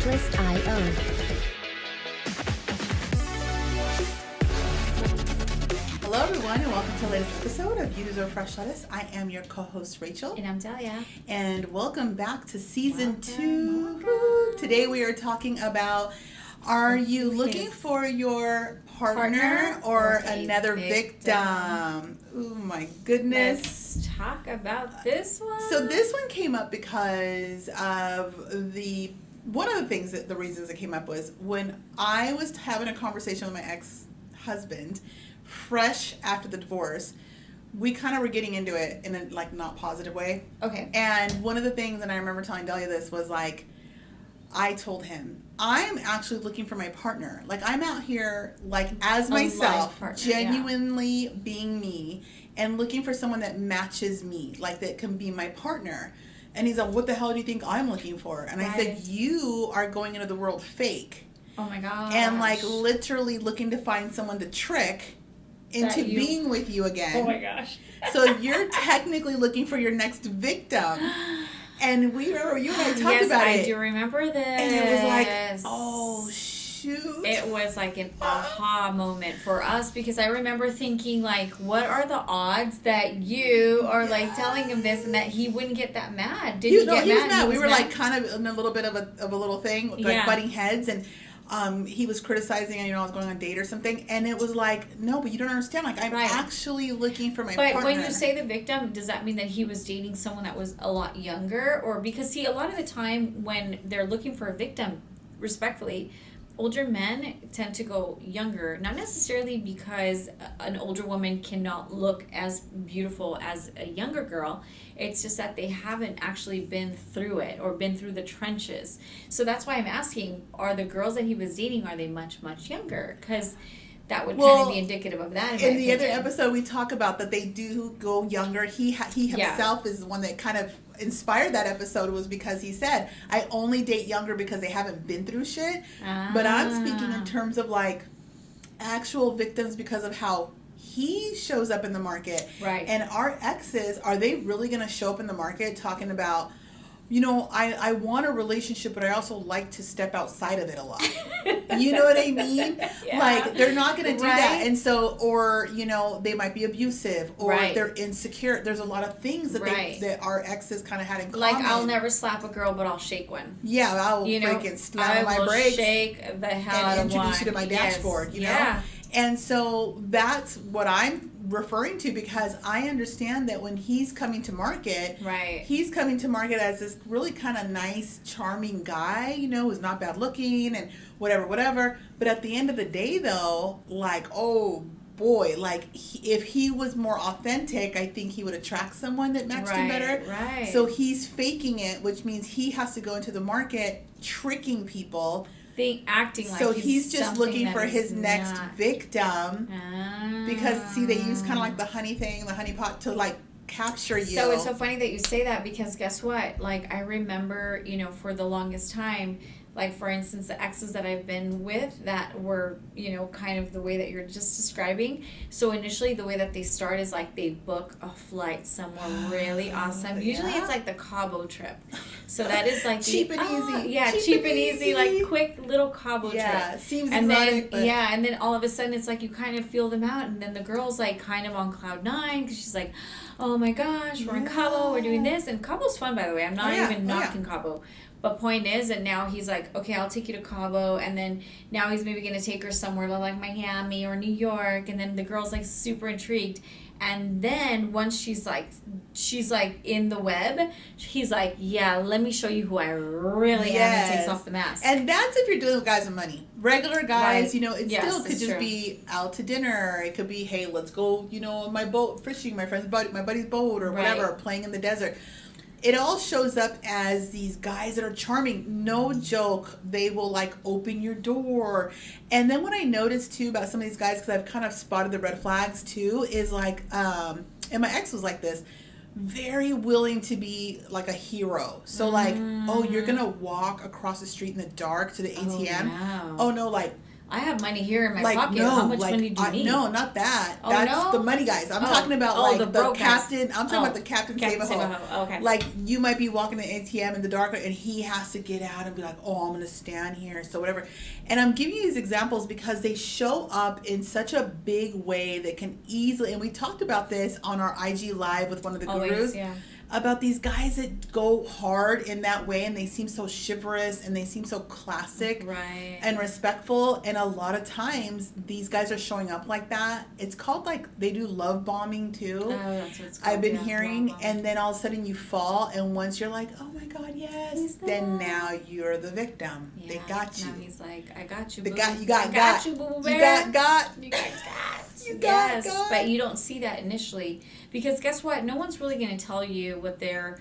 Craigslist.io. Hello everyone and welcome to the latest episode of You Deserve Fresh Lettuce. I am your co-host Rachel. And I'm Delia. And welcome back to season 2. Today we are talking about, are you looking for your partner or another victim? Oh my goodness. Let's talk about this one. So this one came up because of one of the things that the reasons it came up was when I was having a conversation with my ex-husband fresh after the divorce. We kind of were getting into it in a not positive way. Okay. And one of the things, and I remember telling Delia this, was I told him, I'm actually looking for my partner. I'm out here as myself, partner, genuinely being me and looking for someone that matches me, that can be my partner. And he's like, what the hell do you think I'm looking for? And I said, you are going into the world fake. Oh my gosh. And literally looking to find someone to trick into being with you again. Oh my gosh. So you're technically looking for your next victim. And we remember you and I talked about it. Yes, I do remember this. And it was oh shoot. It was an aha moment for us because I remember thinking what are the odds that you are telling him this and that he wouldn't get that mad? Did he get mad? He was mad. We were kind of in a little bit of a little thing, butting heads, and he was criticizing, I was going on a date or something, and it was no, but you don't understand. I'm actually looking for my partner. But when you say the victim, does that mean that he was dating someone that was a lot younger? Or because, see, a lot of the time when they're looking for a victim, respectfully, older men tend to go younger, not necessarily because an older woman cannot look as beautiful as a younger girl. It's just that they haven't actually been through it or been through the trenches. So that's why I'm asking, are the girls that he was dating, are they much, much younger? Because that would kind of be indicative of that. In the other episode, we talk about that they do go younger. He himself is the one that kind of inspired that episode, was because he said, I only date younger because they haven't been through shit. But I'm speaking in terms of actual victims because of how he shows up in the market. Right. And our exes, are they really going to show up in the market talking about, I want a relationship, but I also like to step outside of it a lot. You know what I mean? Yeah. They're not going to do that. And so, or, they might be abusive, or they're insecure. There's a lot of things that that our exes kind of had in common. I'll never slap a girl, but I'll shake one. Yeah, I'll freaking slam my brakes. Shake the hell out of one. And introduce you to my dashboard, you know? And so that's what I'm referring to, because I understand that when he's coming to market, he's coming to market as this really kind of nice, charming guy, who's not bad looking and whatever. But at the end of the day, though, oh boy, if he was more authentic, I think he would attract someone that matched him better. Right. So he's faking it, which means he has to go into the market tricking people. Acting like so he's just looking for his next victim, because see, they use kind of the honey thing, the honey pot, to capture you. So it's so funny that you say that, because guess what, I remember, for the longest time, for instance, the exes that I've been with that were, kind of the way that you're just describing. So initially the way that they start is they book a flight somewhere really awesome. Usually it's the Cabo trip. So that is cheap and easy. Yeah, cheap and easy, quick little Cabo trip. Seems and exotic, then and then all of a sudden it's you kind of feel them out, and then the girl's kind of on cloud 9 because she's oh my gosh, we're in Cabo, we're doing this, and Cabo's fun, by the way. I'm not even knocking Cabo. But point is, and now he's okay, I'll take you to Cabo, and then now he's maybe going to take her somewhere Miami or New York, and then the girl's super intrigued. And then once she's in the web, he's yeah, let me show you who I really am, and takes off the mask. And that's if you're dealing with guys with money. Regular guys, it still could just be out to dinner. It could be, hey, let's go, on my boat fishing, my buddy's boat, or whatever, playing in the desert. It all shows up as these guys that are charming. No joke. They will open your door. And then what I noticed too about some of these guys, because I've kind of spotted the red flags too, is and my ex was like this, very willing to be a hero. So oh, you're going to walk across the street in the dark to the ATM. Oh, no. Oh no, I have money here in my pocket. How much money do you need? No, not that. That's the money guys. I'm talking about the captain. I'm talking about the captain save a hoe. Okay. Like you might be walking the ATM in the dark and he has to get out and be like, oh, I'm going to stand here. So whatever. And I'm giving you these examples because they show up in such a big way that can easily, and we talked about this on our IG Live with one of the gurus. About these guys that go hard in that way and they seem so chivalrous and they seem so classic and respectful, and a lot of times these guys are showing up like that. It's called they do love bombing too. Oh, that's what it's called. I've been hearing, and then all of a sudden you fall, and once you're like, oh my god, yes, then now you're the victim. They got you. Now he's like, I got you, boo. You got you, boo bear. You got. Yes, but you don't see that initially, because guess what? No one's really going to tell you what they're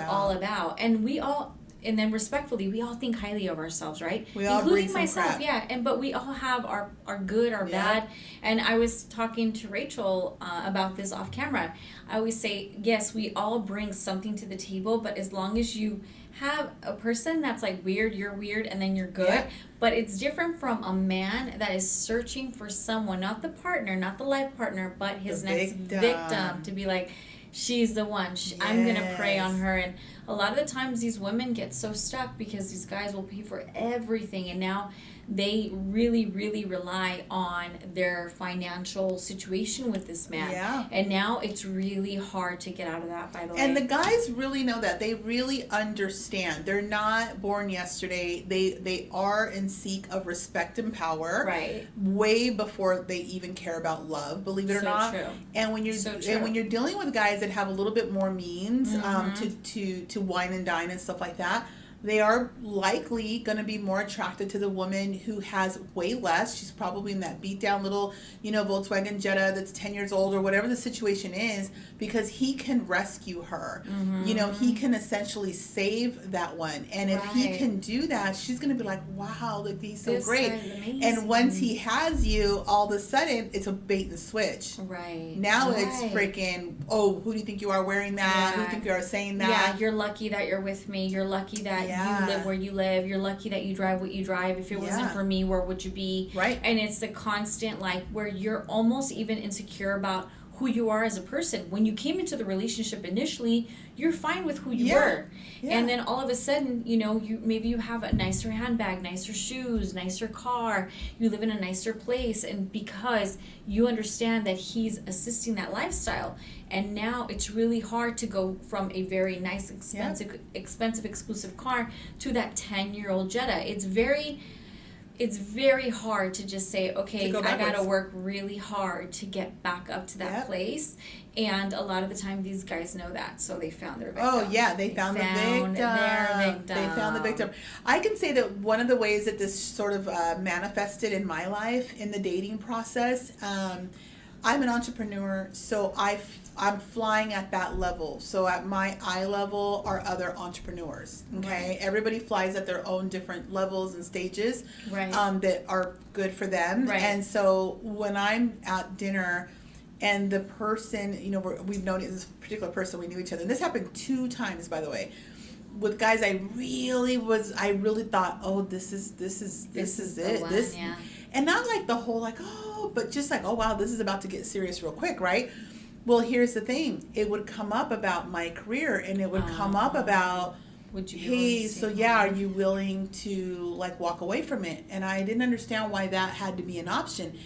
all about, and then respectfully, we all think highly of ourselves, right? We all including bring some myself, crap. but we all have our good, our bad. And I was talking to Rachel about this off camera. I always say, yes, we all bring something to the table, but as long as you have a person that's like weird, you're weird, and then you're good. Yeah. But it's different from a man that is searching for someone, not the partner, not the life partner, but his next victim, to be like, she's the one. I'm going to prey on her. And a lot of the times these women get so stuck because these guys will pay for everything. And now they really, really rely on their financial situation with this man. Yeah. And now it's really hard to get out of that, by the way. And the guys really know that. They really understand. They're not born yesterday. They are in seek of respect and power. Right. Way before they even care about love, believe it or not. True. And when you're dealing with guys that have a little bit more means to wine and dine and stuff like that, they are likely going to be more attracted to the woman who has way less. She's probably in that beat down little, Volkswagen Jetta that's 10 years old or whatever the situation is, because he can rescue her. He can essentially save that one. And if he can do that, she's going to be like, wow, look, he's so great. And once he has you, all of a sudden, it's a bait and switch. Right. Now it's freaking, oh, who do you think you are wearing that? Who do you think you are saying that? Yeah, you're lucky that you're with me. You're lucky that you live where you live. You're lucky that you drive what you drive. If it wasn't for me, where would you be? Right. And it's the constant, where you're almost even insecure about who you are as a person. When you came into the relationship initially, you're fine with who you were. Yeah. And then all of a sudden, you have a nicer handbag, nicer shoes, nicer car, you live in a nicer place, and because you understand that he's assisting that lifestyle. And now it's really hard to go from a very nice, expensive, exclusive car to that 10-year-old Jetta. It's very hard to just say, okay, I got to work really hard to get back up to that place. And a lot of the time, these guys know that, so they found their victim. Oh, yeah, they found their victim. They found the victim. I can say that one of the ways that this sort of manifested in my life in the dating process, I'm an entrepreneur, so I'm flying at that level. So at my eye level are other entrepreneurs. Okay, right. Everybody flies at their own different levels and stages, that are good for them. Right. And so when I'm at dinner, and the person, we've known this particular person, we knew each other, and this happened 2 times, by the way, with guys I really thought, oh, this is it. One, and not like the whole but just like, oh wow, this is about to get serious real quick, right? Well, here's the thing. It would come up about my career, and it would come up about, hey, so are you willing to walk away from it? And I didn't understand why that had to be an option.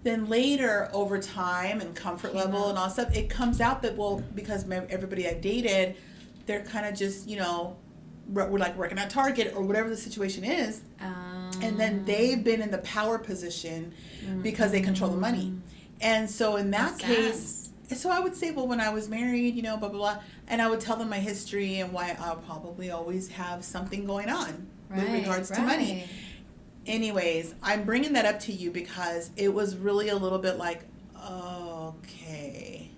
Then later, over time and comfort level and all stuff, it comes out that, because everybody I dated, they're kind of just, we're working at Target or whatever the situation is. And then they've been in the power position because they control the money. And so in that case, so I would say, when I was married, blah, blah, blah. And I would tell them my history and why I'll probably always have something going on with regards to money. Anyways, I'm bringing that up to you because it was really a little bit okay.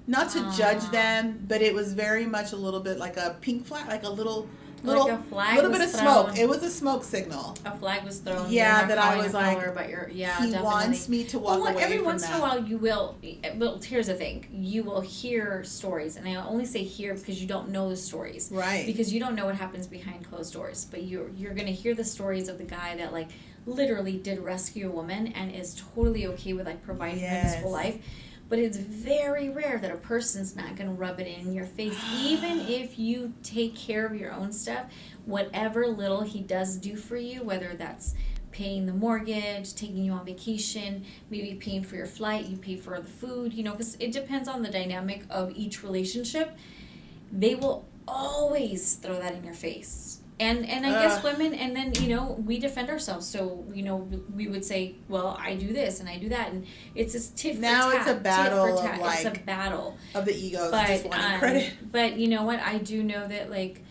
Not to judge them, but it was very much a little bit like a pink flag, a little a flag little bit of smoke. It was a smoke signal. A flag was thrown. Yeah, that I was but you're, he definitely wants me to walk away from that. Every once in a while you will. Well, here's the thing: you will hear stories, and I only say hear because you don't know the stories, right? Because you don't know what happens behind closed doors. But you're gonna hear the stories of the guy that literally did rescue a woman and is totally okay with like providing her this whole life. But it's very rare that a person's not going to rub it in your face. Even if you take care of your own stuff, whatever little he does do for you, whether that's paying the mortgage, taking you on vacation, maybe paying for your flight, you pay for the food, you know, because it depends on the dynamic of each relationship. They will always throw that in your face. And I guess women, and then, you know, we defend ourselves. So, you know, we would say, well, I do this and I do that. And it's this tit for tat. Now it's a battle of like, it's a battle of the egos, just wanting credit. But you know what? I do know that, like,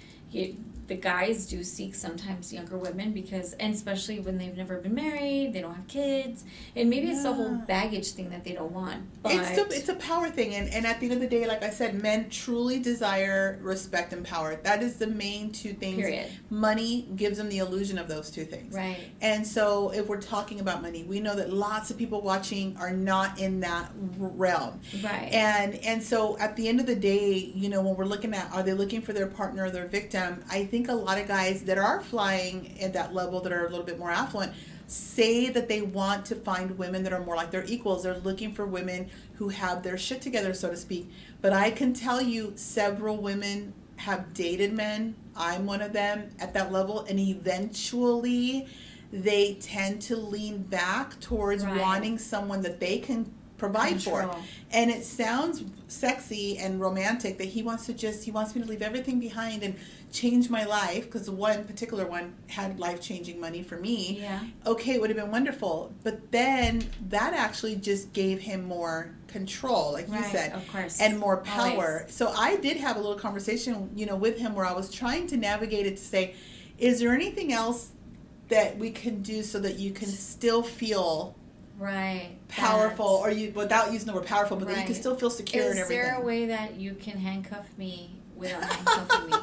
the guys do seek sometimes younger women because, and especially when they've never been married, they don't have kids, and maybe it's the whole baggage thing that they don't want. But it's a power thing, and at the end of the day, like I said, men truly desire respect and power. That is the main two things. Period. Money gives them the illusion of those two things. Right. And so if we're talking about money, we know that lots of people watching are not in that realm. Right. And so at the end of the day, you know, when we're looking at, are they looking for their partner or their victim, I think a lot of guys that are flying at that level, that are a little bit more affluent, say that they want to find women that are more like their equals. They're looking for women who have their shit together, so to speak. But I can tell you several women have dated men, I'm one of them, at that level, and eventually they tend to lean back towards wanting someone that they can provide for. And it sounds sexy and romantic that he wants me to leave everything behind and change my life, because one particular one had life-changing money for me. Yeah. Okay, it would have been wonderful. But then that actually just gave him more control, like you said, of course, and more power. Always. So I did have a little conversation, you know, with him where I was trying to navigate it to say, is there anything else that we can do so that you can still feel powerful, or you, without using the word powerful, but that you can still feel secure and everything? Is there a way that you can handcuff me without handcuffing me?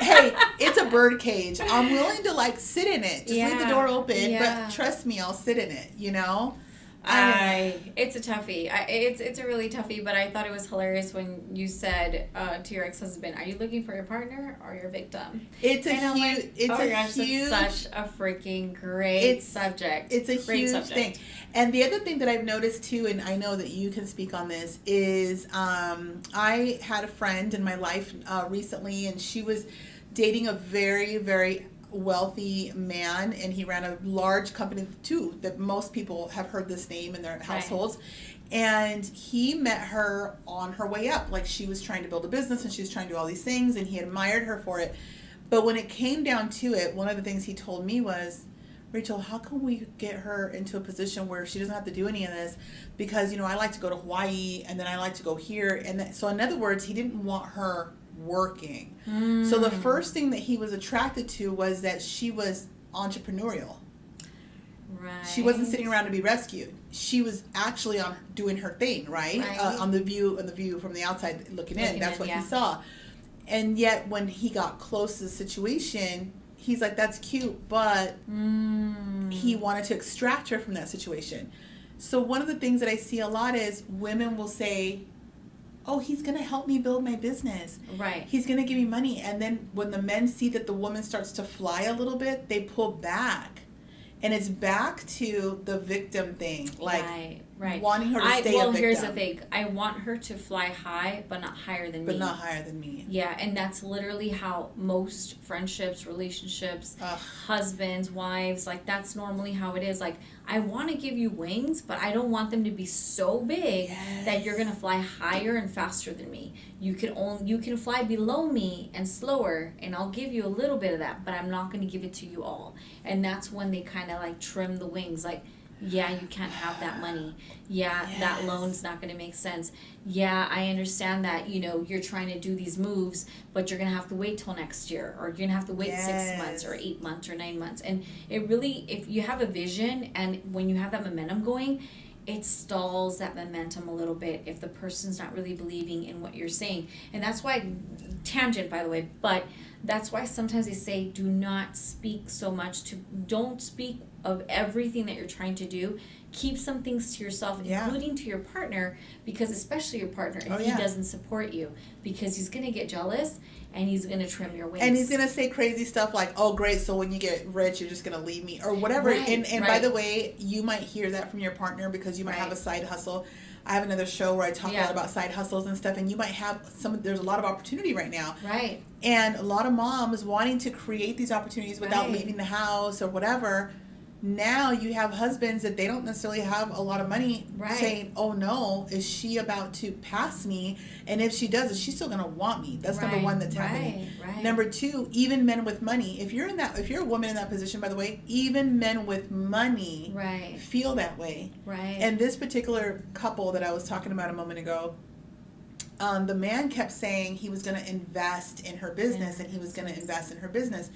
Hey, it's a bird cage. I'm willing to like sit in it. Just leave the door open, but trust me, I'll sit in it, you know? It's a toughie. It's a really toughie, but I thought it was hilarious when you said to your ex-husband, "Are you looking for your partner or your victim?" It's a huge, such a freaking great subject. It's a huge thing. And the other thing that I've noticed too, and I know that you can speak on this, is I had a friend in my life recently, and she was dating a very, very wealthy man, and he ran a large company too, that most people have heard this name in their households. And he met her on her way up. Like, she was trying to build a business and she was trying to do all these things, and he admired her for it. But when it came down to it, one of the things he told me was, Rachel, how can we get her into a position where she doesn't have to do any of this? Because, you know, I like to go to Hawaii, and then I like to go here. And so in other words, he didn't want her working. So the first thing that he was attracted to was that she was entrepreneurial. Right. She wasn't sitting around to be rescued. She was actually on doing her thing, right? On the view from the outside looking in. That's what he saw. And yet when he got close to the situation, he's like, that's cute, but he wanted to extract her from that situation. So one of the things that I see a lot is women will say, oh, he's going to help me build my business. Right. He's going to give me money. And then when the men see that the woman starts to fly a little bit, they pull back. And it's back to the victim thing. Like, wanting her to stay a victim. Well, here's the thing. I want her to fly high, but not higher than me. But not higher than me. Yeah, and that's literally how most friendships, relationships, husbands, wives, like, that's normally how it is. Like, I want to give you wings, but I don't want them to be so big that you're going to fly higher and faster than me. You can fly below me and slower, and I'll give you a little bit of that, but I'm not going to give it to you all. And that's when they kind of like trim the wings, like, yeah, you can't have that money. Yeah, that loan's not going to make sense. Yeah, I understand that, you know, you're trying to do these moves, but you're going to have to wait till next year, or you're going to have to wait 6 months or 8 months or 9 months. And it really, if you have a vision and when you have that momentum going, it stalls that momentum a little bit if the person's not really believing in what you're saying. And that's why, tangent by the way, but that's why sometimes they say do not speak so much to, don't speak of everything that you're trying to do. Keep some things to yourself, including to your partner, because especially your partner, if he doesn't support you, because he's going to get jealous and he's going to trim your wings. And he's going to say crazy stuff like, oh, great, so when you get rich, you're just going to leave me, or whatever. And by the way, you might hear that from your partner because you might have a side hustle. I have another show where I talk a lot about side hustles and stuff, and you might have there's a lot of opportunity right now. Right. And a lot of moms wanting to create these opportunities without leaving the house or whatever. Now you have husbands that they don't necessarily have a lot of money saying, oh no, is she about to pass me? And if she does, is she still going to want me? That's number one that's happening. Number two, even men with money. If you're a woman in that position, by the way, even men with money feel that way. Right. And this particular couple that I was talking about a moment ago, the man kept saying he was going to invest in her business and he was going to invest in her business.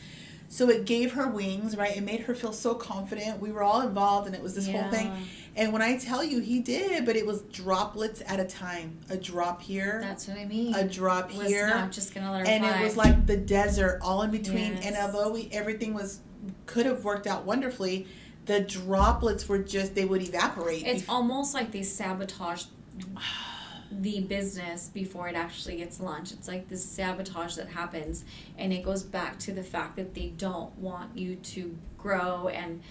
So it gave her wings, right? It made her feel so confident. We were all involved, and it was this whole thing. And when I tell you, he did, but it was droplets at a time. A drop here. That's what I mean. A drop here. Not just gonna let her and fly. It was like the desert, all in between. Yes. And although everything could have worked out wonderfully, the droplets were they would evaporate. It's almost like they sabotaged the business before it actually gets launched. It's like this sabotage that happens, and it goes back to the fact that they don't want you to grow and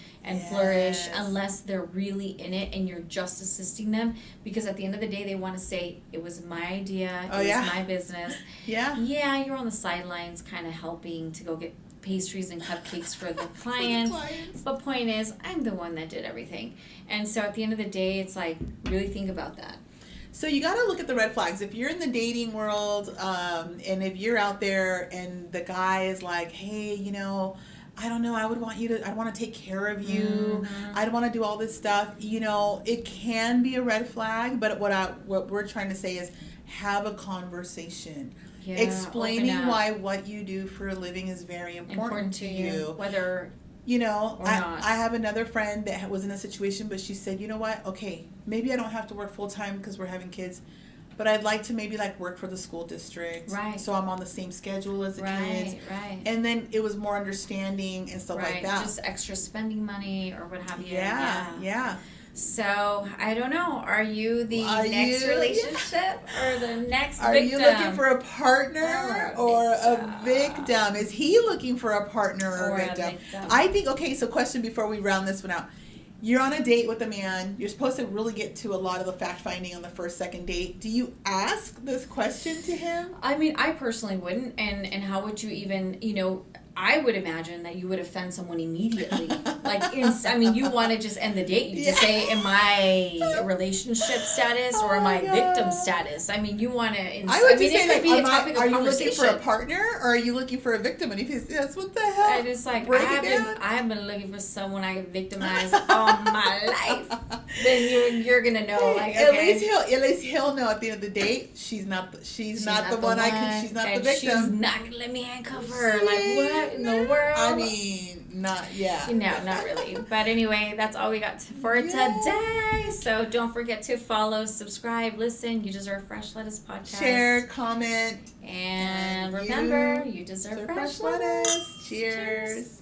flourish unless they're really in it and you're just assisting them, because at the end of the day they want to say it was my idea, it was my business. You're on the sidelines kind of helping to go get pastries and cupcakes for the clients. But point is, I'm the one that did everything. And so at the end of the day, it's like, really think about that. So you got to look at the red flags. If you're in the dating world, and if you're out there and the guy is like, hey, I don't know, I want to take care of you. I'd want to do all this stuff. It can be a red flag, but what we're trying to say is have a conversation. Explaining why what you do for a living is very important to you. Whether... I have another friend that was in a situation, but she said, you know what? Okay, maybe I don't have to work full time because we're having kids, but I'd like to maybe work for the school district. Right. So I'm on the same schedule as the kids. Right. And then it was more understanding and stuff like that. Just extra spending money or what have you. Yeah. So, I don't know. Are you the next relationship or the next victim? Are you looking for a partner or a victim? Is he looking for a partner or a victim? I think, so question before we round this one out. You're on a date with a man. You're supposed to really get to a lot of the fact-finding on the first, second date. Do you ask this question to him? I mean, I personally wouldn't. And how would you even, I would imagine that you would offend someone immediately. You want to just end the date. You just say, am I relationship status or am I victim status? I mean, you want to... I would just say, are you looking for a partner or are you looking for a victim? And if he's, yes, what the hell? And it's like, I have been looking for someone I get victimized all my life. Then you're going to know. At least he'll know at the end of the date, she's not the one she's not the victim. She's not going to let me handcuff her. What in the world? I mean, not really. But anyway, that's all we got for today. So don't forget to follow, subscribe, listen. You deserve Fresh Lettuce Podcast. Share, comment. And remember, you deserve fresh lettuce. Cheers.